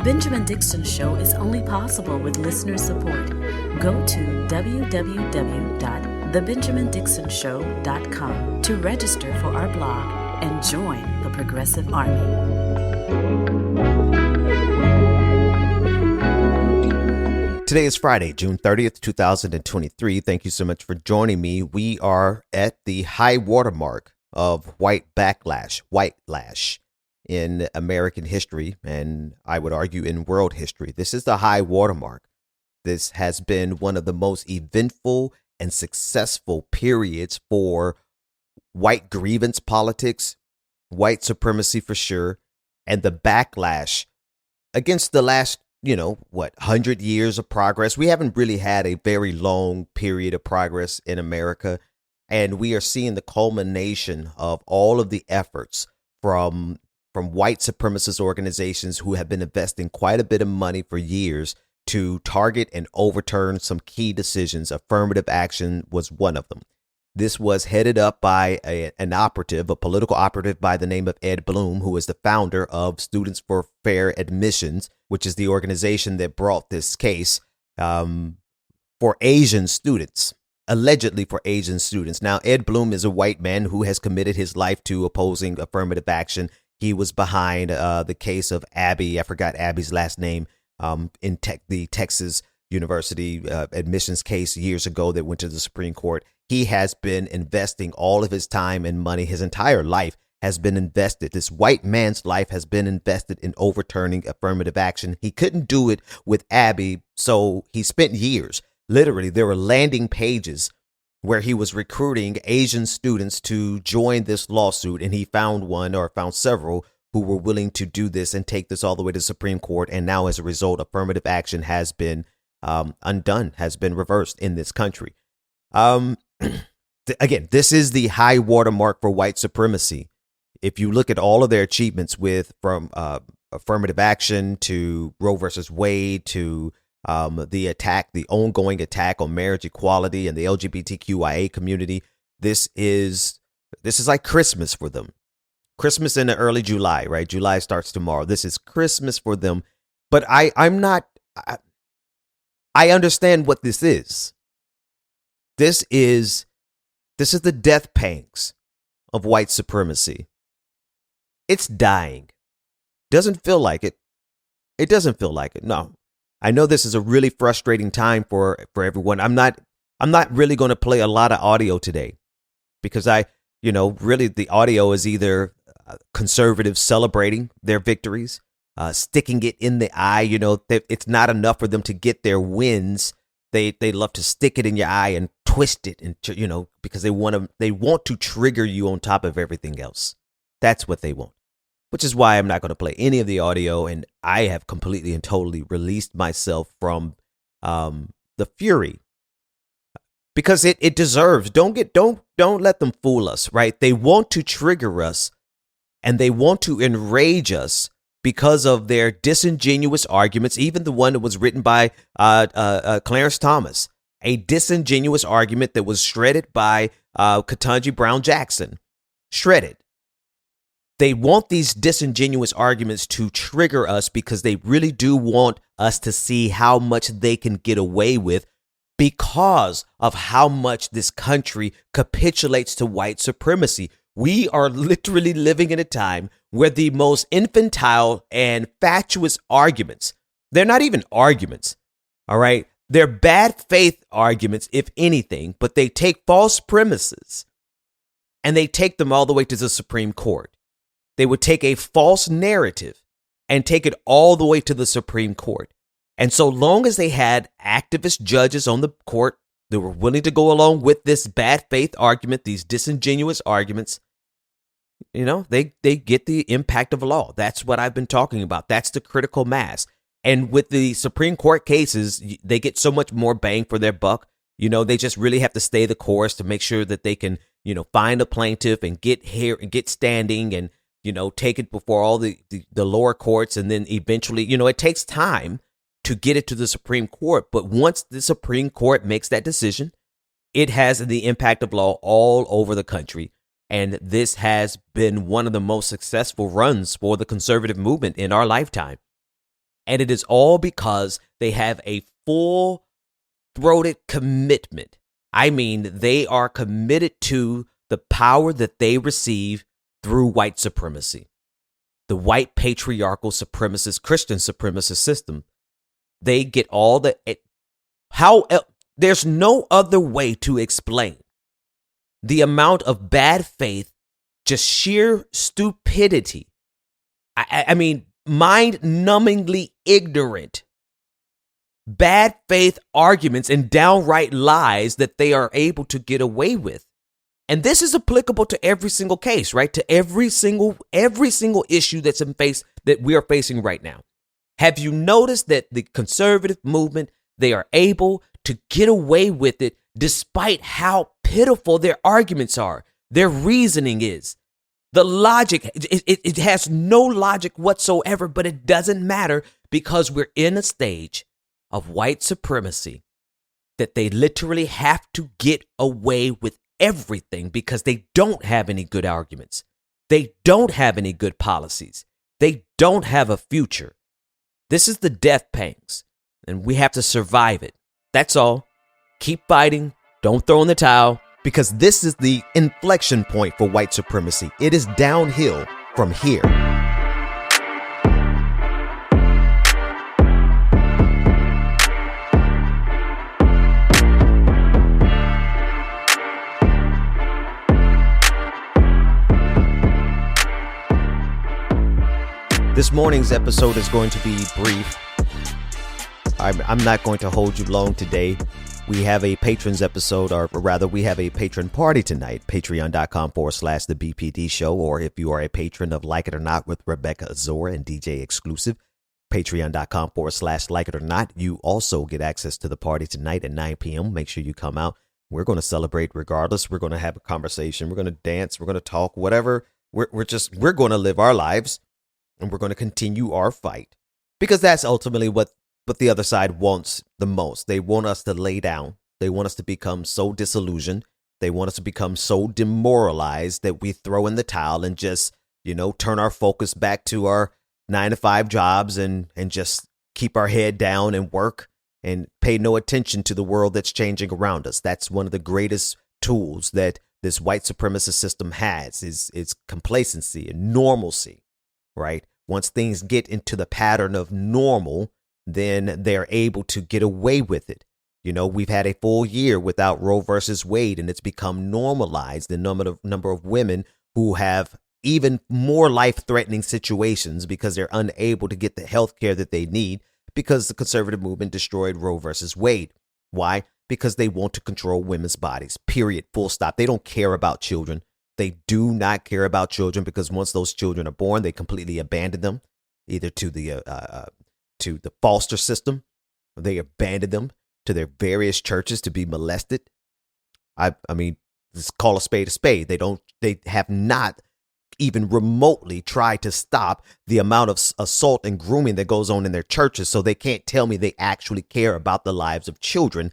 Benjamin Dixon Show is only possible with listener support. Go to www.thebenjamindixonshow.com to register for our blog and join the Progressive Army. Today is Friday, June 30th, 2023. Thank you so much for joining me. We are at the high watermark of white backlash, white lash in American history, and I would argue in world history. This is the high watermark. This has been one of the most eventful and successful periods for white grievance politics, white supremacy for sure, and the backlash against the last 100 years of progress. We haven't really had a very long period of progress in America, and we are seeing the culmination of all of the efforts from white supremacist organizations who have been investing quite a bit of money for years to target and overturn some key decisions. Affirmative action was one of them. This was headed up by an operative, a political operative by the name of Ed Blum, who is the founder of Students for Fair Admissions, which is the organization that brought this case for Asian students, allegedly for Asian students. Now, Ed Blum is a white man who has committed his life to opposing affirmative action. He was behind the case of Abby. I forgot Abby's last name in the Texas University admissions case years ago that went to the Supreme Court. He has been investing all of his time and money. His entire life has been invested. This white man's life has been invested in overturning affirmative action. He couldn't do it with Abby, so he spent years. Literally, there were landing pages where he was recruiting Asian students to join this lawsuit, and he found several who were willing to do this and take this all the way to the Supreme Court. And now, as a result, affirmative action has been undone, has been reversed in this country. Again, this is the high watermark for white supremacy. If you look at all of their achievements from affirmative action to Roe versus Wade to the ongoing attack on marriage equality and the LGBTQIA community, this is like Christmas for them. Christmas in the early July, right? July starts tomorrow. This is Christmas for them. But I understand what this is. This is the death pangs of white supremacy. It's dying. Doesn't feel like it. It doesn't feel like it. No. I know this is a really frustrating time for everyone. I'm not really going to play a lot of audio today because really the audio is either conservatives celebrating their victories, sticking it in the eye. It's not enough for them to get their wins. They love to stick it in your eye and twist it, and because they want to trigger you on top of everything else. That's what they want, which is why I'm not going to play any of the audio, and I have completely and totally released myself from the fury because it deserves. Don't let them fool us, right? They want to trigger us, and they want to enrage us because of their disingenuous arguments, even the one that was written by Clarence Thomas, a disingenuous argument that was shredded by Ketanji Brown Jackson. Shredded. They want these disingenuous arguments to trigger us because they really do want us to see how much they can get away with because of how much this country capitulates to white supremacy. We are literally living in a time where the most infantile and fatuous arguments, they're not even arguments, all right? They're bad faith arguments, if anything, but they take false premises and they take them all the way to the Supreme Court. They would take a false narrative and take it all the way to the Supreme Court. And so long as they had activist judges on the court that were willing to go along with this bad faith argument, these disingenuous arguments, they get the impact of law. That's what I've been talking about. That's the critical mass. And with the Supreme Court cases, they get so much more bang for their buck. They just really have to stay the course to make sure that they can, find a plaintiff and get standing and, take it before all the lower courts. And then eventually, it takes time to get it to the Supreme Court. But once the Supreme Court makes that decision, it has the impact of law all over the country. And this has been one of the most successful runs for the conservative movement in our lifetime. And it is all because they have a full-throated commitment. I mean, they are committed to the power that they receive through white supremacy, the white patriarchal supremacist, Christian supremacist system. They get all the... There's no other way to explain the amount of bad faith, just sheer stupidity. I mean, mind-numbingly ignorant, bad faith arguments and downright lies that they are able to get away with. And this is applicable to every single case, right? To every single issue that we are facing right now. Have you noticed that the conservative movement, they are able to get away with it despite how pitiful their arguments are, their reasoning is? The logic, it has no logic whatsoever, but it doesn't matter because we're in a stage of white supremacy that they literally have to get away with everything because they don't have any good arguments. They don't have any good policies. They don't have a future. This is the death pangs, and we have to survive it. That's all. Keep fighting. Don't throw in the towel, because this is the inflection point for white supremacy. It is downhill from here. This morning's episode is going to be brief. I'm not going to hold you long today. We have a patrons episode, or rather we have a patron party tonight. Patreon.com/the BPD show. Or if you are a patron of Like It or Not with Rebecca Azora and DJ Exclusive, Patreon.com/Like It or Not. You also get access to the party tonight at 9 p.m. Make sure you come out. We're going to celebrate regardless. We're going to have a conversation. We're going to dance. We're going to talk, whatever. We're going to live our lives. And we're going to continue our fight, because that's ultimately what the other side wants the most. They want us to lay down. They want us to become so disillusioned. They want us to become so demoralized that we throw in the towel and just, turn our focus back to our 9-to-5 jobs and just keep our head down and work and pay no attention to the world that's changing around us. That's one of the greatest tools that this white supremacist system has is complacency and normalcy. Right? Once things get into the pattern of normal, then they're able to get away with it. We've had a full year without Roe versus Wade, and it's become normalized. The number of women who have even more life-threatening situations because they're unable to get the health care that they need because the conservative movement destroyed Roe versus Wade. Why? Because they want to control women's bodies, period, full stop. They don't care about children. They do not care about children, because once those children are born, they completely abandon them, either to the foster system, or they abandon them to their various churches to be molested. I mean, just call a spade a spade. They have not even remotely tried to stop the amount of assault and grooming that goes on in their churches. So they can't tell me they actually care about the lives of children.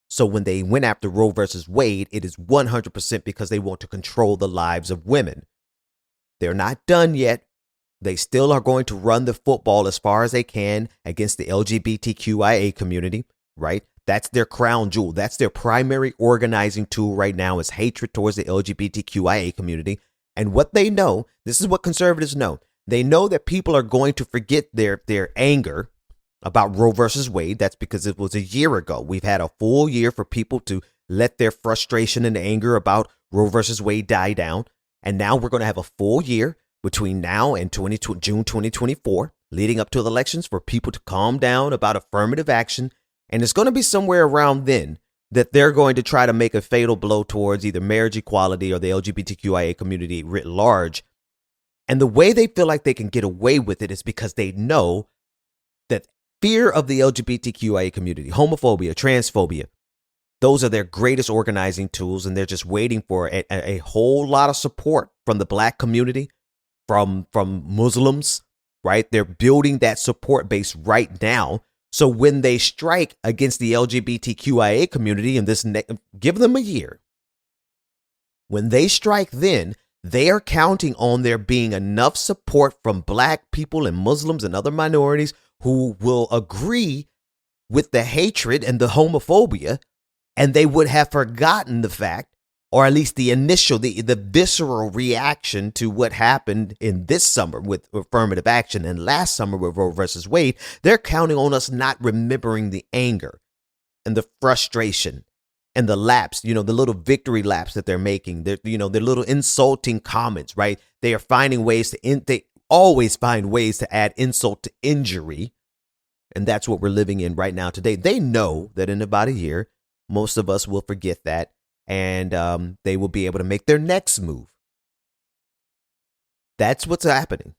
So when they went after Roe versus Wade, it is 100% because they want to control the lives of women. They're not done yet. They still are going to run the football as far as they can against the LGBTQIA community, right? That's their crown jewel. That's their primary organizing tool right now, is hatred towards the LGBTQIA community. And what they know, this is what conservatives know. They know that people are going to forget their anger about Roe versus Wade. That's because it was a year ago. We've had a full year for people to let their frustration and anger about Roe versus Wade die down. And now we're going to have a full year between now and June 2024, leading up to the elections, for people to calm down about affirmative action. And it's going to be somewhere around then that they're going to try to make a fatal blow towards either marriage equality or the LGBTQIA community writ large. And the way they feel like they can get away with it is because they know that fear of the LGBTQIA community, homophobia, transphobia, those are their greatest organizing tools, and they're just waiting for a whole lot of support from the black community, from Muslims, right? They're building that support base right now. So when they strike against the LGBTQIA community, and give them a year, when they strike, then they are counting on there being enough support from black people and Muslims and other minorities who will agree with the hatred and the homophobia, and they would have forgotten the fact, or at least the initial, the visceral reaction to what happened in this summer with affirmative action and last summer with Roe versus Wade. They're counting on us not remembering the anger and the frustration and the laps, the little victory laps that they're making. They're, their little insulting comments, right? They are finding ways they always find ways to add insult to injury. And that's what we're living in right now today. They know that in about a year, most of us will forget that, and they will be able to make their next move. That's what's happening.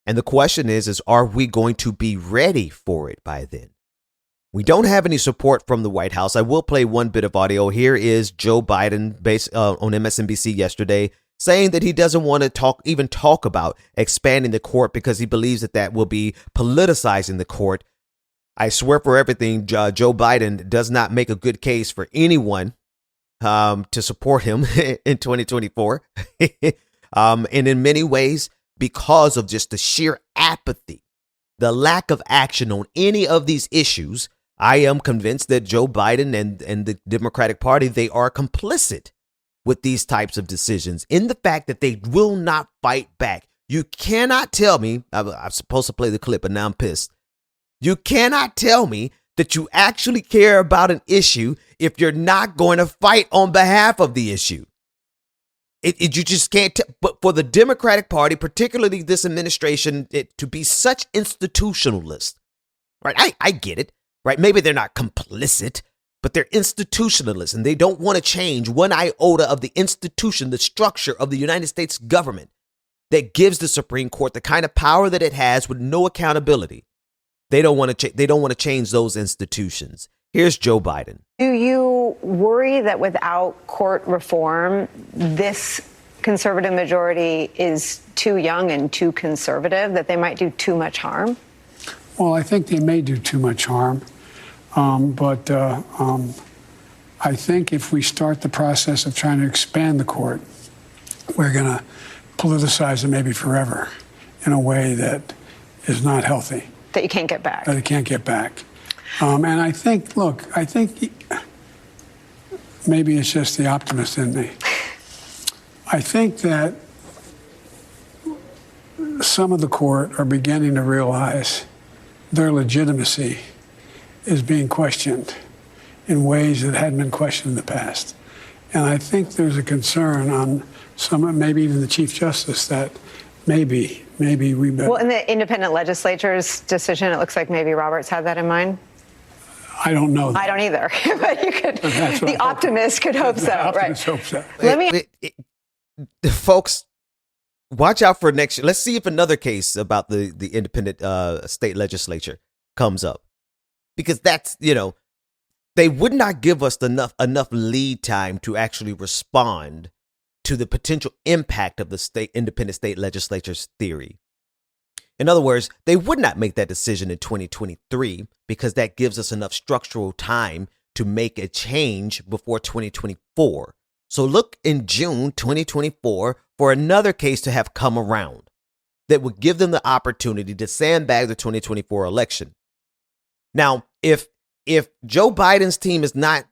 And the question is are we going to be ready for it by then? We don't have any support from the White House. I will play one bit of audio. Here is Joe Biden based on MSNBC yesterday saying that he doesn't want to talk about expanding the court because he believes that will be politicizing the court. I swear for everything, Joe Biden does not make a good case for anyone to support him in 2024. And in many ways, because of just the sheer apathy, the lack of action on any of these issues, I am convinced that Joe Biden and the Democratic Party, they are complicit with these types of decisions in the fact that they will not fight back. You cannot tell me, I'm supposed to play the clip, but now I'm pissed. You cannot tell me that you actually care about an issue if you're not going to fight on behalf of the issue. You just can't. But for the Democratic Party, particularly this administration, to be such institutionalist, right? I get it, right? Maybe they're not complicit, but they're institutionalists, and they don't want to change one iota of the institution, the structure of the United States government that gives the Supreme Court the kind of power that it has with no accountability. They don't want to change those institutions. Here's Joe Biden. Do you worry that without court reform, this conservative majority is too young and too conservative, that they might do too much harm? Well, I think they may do too much harm. But I think if we start the process of trying to expand the court, we're going to politicize it maybe forever in a way that is not healthy. That you can't get back. That you can't get back. And I think maybe it's just the optimist in me. I think that some of the court are beginning to realize their legitimacy is being questioned in ways that hadn't been questioned in the past. And I think there's a concern on maybe even the Chief Justice, that maybe we better. Well, in the independent legislature's decision, it looks like maybe Roberts had that in mind. I don't know that. I don't either. But you could. The optimist could hope so, right? Hope so. Let me. Folks, watch out for next year. Let's see if another case about the independent state legislature comes up. Because that's, they would not give us enough lead time to actually respond to the potential impact of the independent state legislature's theory. In other words, they would not make that decision in 2023 because that gives us enough structural time to make a change before 2024. So look in June 2024 for another case to have come around that would give them the opportunity to sandbag the 2024 election. Now, if Joe Biden's team is not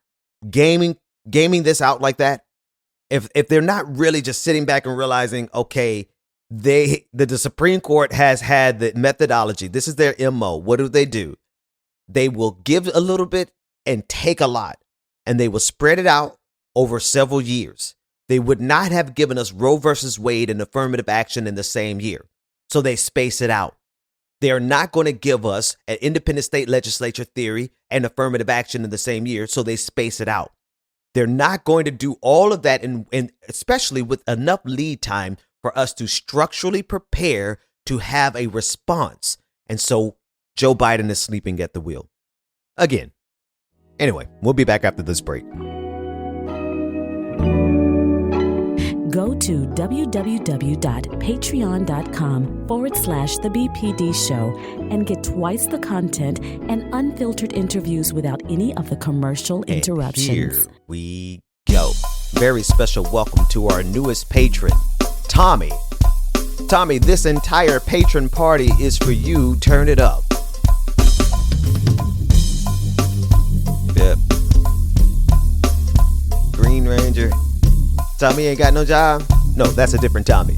gaming this out like that, if they're not really just sitting back and realizing, okay, the Supreme Court has had the methodology, this is their MO, what do? They will give a little bit and take a lot, and they will spread it out over several years. They would not have given us Roe versus Wade and affirmative action in the same year, so they space it out. They are not going to give us an independent state legislature theory and affirmative action in the same year, so they space it out. They're not going to do all of that, and especially with enough lead time for us to structurally prepare to have a response. And so Joe Biden is sleeping at the wheel. Again. Anyway, we'll be back after this break. Go to www.patreon.com/The BPD Show and get twice the content and unfiltered interviews without any of the commercial interruptions. And here we go. Very special welcome to our newest patron, Tommy. Tommy, this entire patron party is for you. Turn it up. Tommy ain't got no job? No, that's a different Tommy.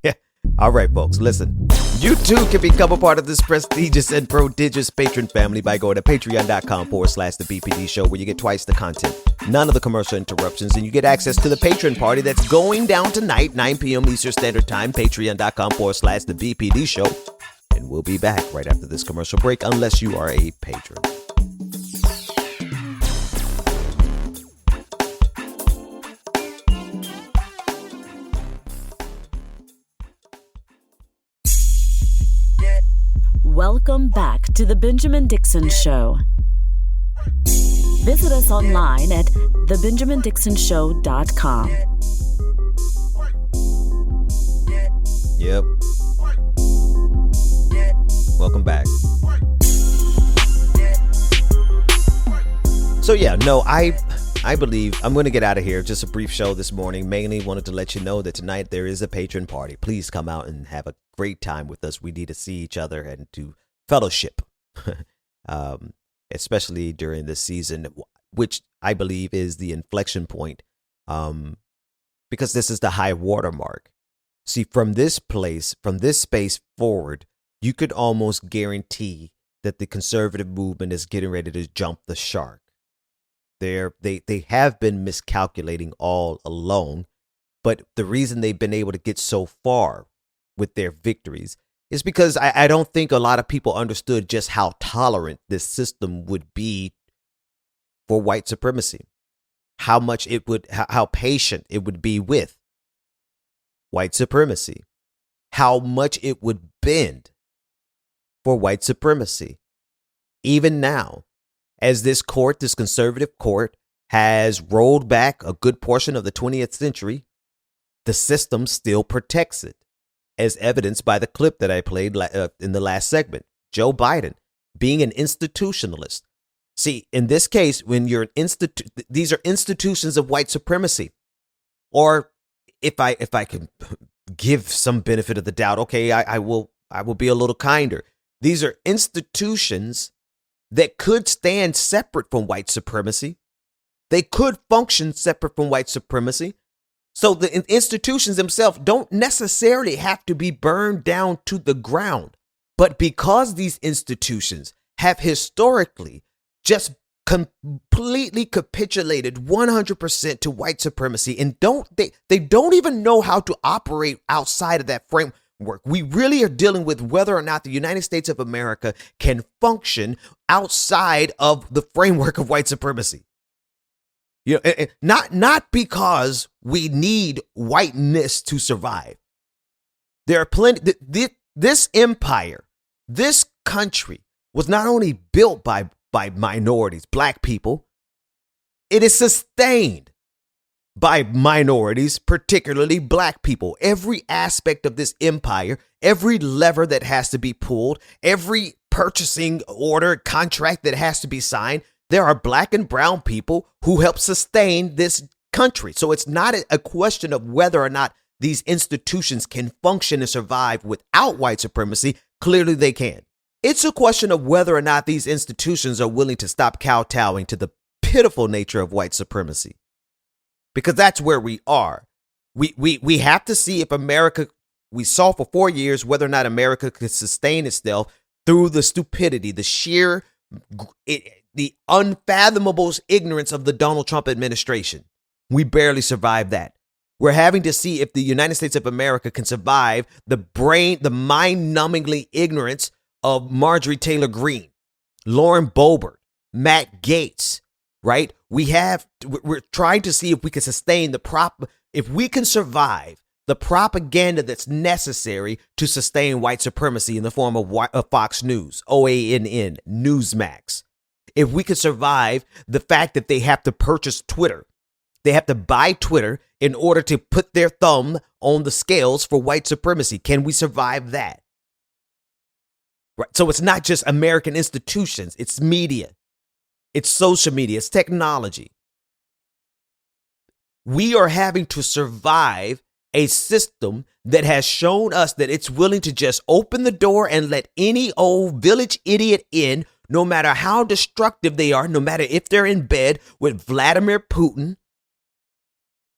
Yeah. All right, folks, listen. You too can become a part of this prestigious and prodigious patron family by going to patreon.com/the BPD show, where you get twice the content, none of the commercial interruptions, and you get access to the patron party that's going down tonight, 9 p.m. Eastern Standard Time, patreon.com/the BPD show. And we'll be back right after this commercial break, unless you are a patron. Welcome back to the Benjamin Dixon Show. Visit us online at thebenjamindixonshow.com. Yep. Welcome back. So yeah, no, I believe I'm going to get out of here. Just a brief show this morning. Mainly wanted to let you know that tonight there is a patron party. Please come out and have a great time with us. We need to see each other and to fellowship, especially during this season, which I believe is the inflection point, because this is the high watermark. See, from this space forward, you could almost guarantee that the conservative movement is getting ready to jump the shark. They have been miscalculating all along, but the reason they've been able to get so far with their victories is because I don't think a lot of people understood just how tolerant this system would be for white supremacy, how patient it would be with white supremacy, how much it would bend for white supremacy. Even now, as this conservative court, has rolled back a good portion of the 20th century, the system still protects it, as evidenced by the clip that I played in the last segment. Joe Biden being an institutionalist. See, in this case, when you're these are institutions of white supremacy. Or if I can give some benefit of the doubt, okay, I will be a little kinder. These are institutions that could stand separate from white supremacy. They could function separate from white supremacy. So the institutions themselves don't necessarily have to be burned down to the ground. But because these institutions have historically just completely capitulated 100% to white supremacy and they don't even know how to operate outside of that framework. We really are dealing with whether or not the United States of America can function outside of the framework of white supremacy. You know, not because we need whiteness to survive. There are plenty. This empire, this country was not only built by minorities, black people. It is sustained by minorities, particularly black people. Every aspect of this empire, every lever that has to be pulled, every purchasing order, contract that has to be signed, there are black and brown people who help sustain this country. So it's not a question of whether or not these institutions can function and survive without white supremacy. Clearly they can. It's a question of whether or not these institutions are willing to stop kowtowing to the pitiful nature of white supremacy. Because that's where we are. We have to see if America, we saw for 4 years whether or not America could sustain itself through the stupidity, the sheer, the unfathomable ignorance of the Donald Trump administration. We barely survived that. We're having to see if the United States of America can survive the mind-numbingly ignorance of Marjorie Taylor Greene, Lauren Boebert, Matt Gaetz, right? We're trying to see if we can sustain if we can survive the propaganda that's necessary to sustain white supremacy in the form of Fox News, OANN, Newsmax. If we could survive the fact that they have to purchase Twitter, they have to buy Twitter in order to put their thumb on the scales for white supremacy. Can we survive that? Right. So it's not just American institutions, it's media. It's social media, it's technology. We are having to survive a system that has shown us that it's willing to just open the door and let any old village idiot in, no matter how destructive they are, no matter if they're in bed with Vladimir Putin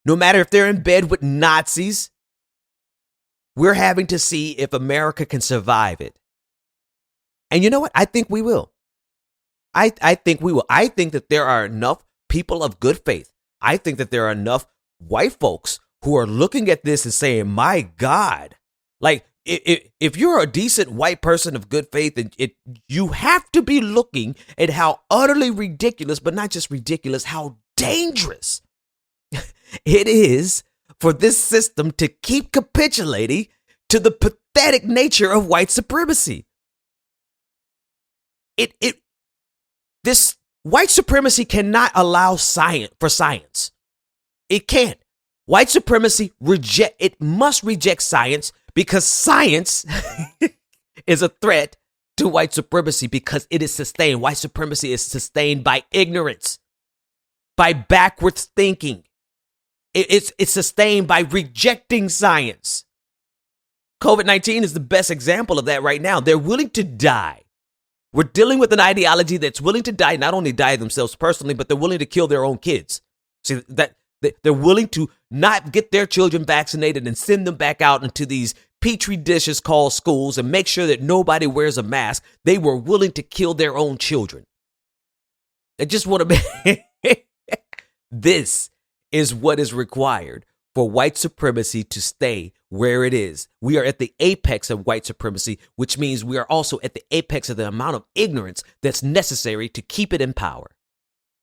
no matter if they're in bed with Nazis. We're having to see if America can survive it. And you know what? I think we will. I think we will. I think that there are enough people of good faith. I think that there are enough white folks who are looking at this and saying, my God, like if you're a decent white person of good faith, you have to be looking at how utterly ridiculous, but not just ridiculous, how dangerous it is for this system to keep capitulating to the pathetic nature of white supremacy. This white supremacy cannot allow science. It can't. White supremacy must reject science because science is a threat to white supremacy because it is sustained. White supremacy is sustained by ignorance, by backwards thinking. It's sustained by rejecting science. COVID-19 is the best example of that right now. They're willing to die. We're dealing with an ideology that's willing to die, not only die themselves personally, but they're willing to kill their own kids. See, that they're willing to not get their children vaccinated and send them back out into these petri dishes called schools and make sure that nobody wears a mask. They were willing to kill their own children. They just want to be. This is what is required for white supremacy to stay where it is. We are at the apex of white supremacy, which means we are also at the apex of the amount of ignorance that's necessary to keep it in power.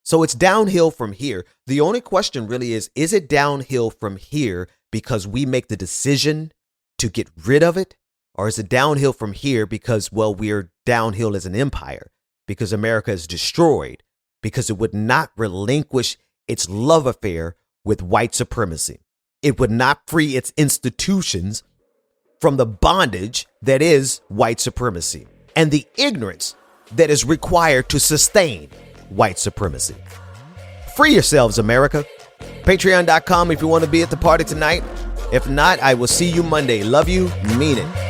So it's downhill from here. The only question really is it downhill from here because we make the decision to get rid of it? Or is it downhill from here because, well, we're downhill as an empire, because America is destroyed, because it would not relinquish its love affair with white supremacy. It would not free its institutions from the bondage that is white supremacy and the ignorance that is required to sustain white supremacy. Free yourselves, America. Patreon.com if you want to be at the party tonight. If not, I will see you Monday. Love you, mean it.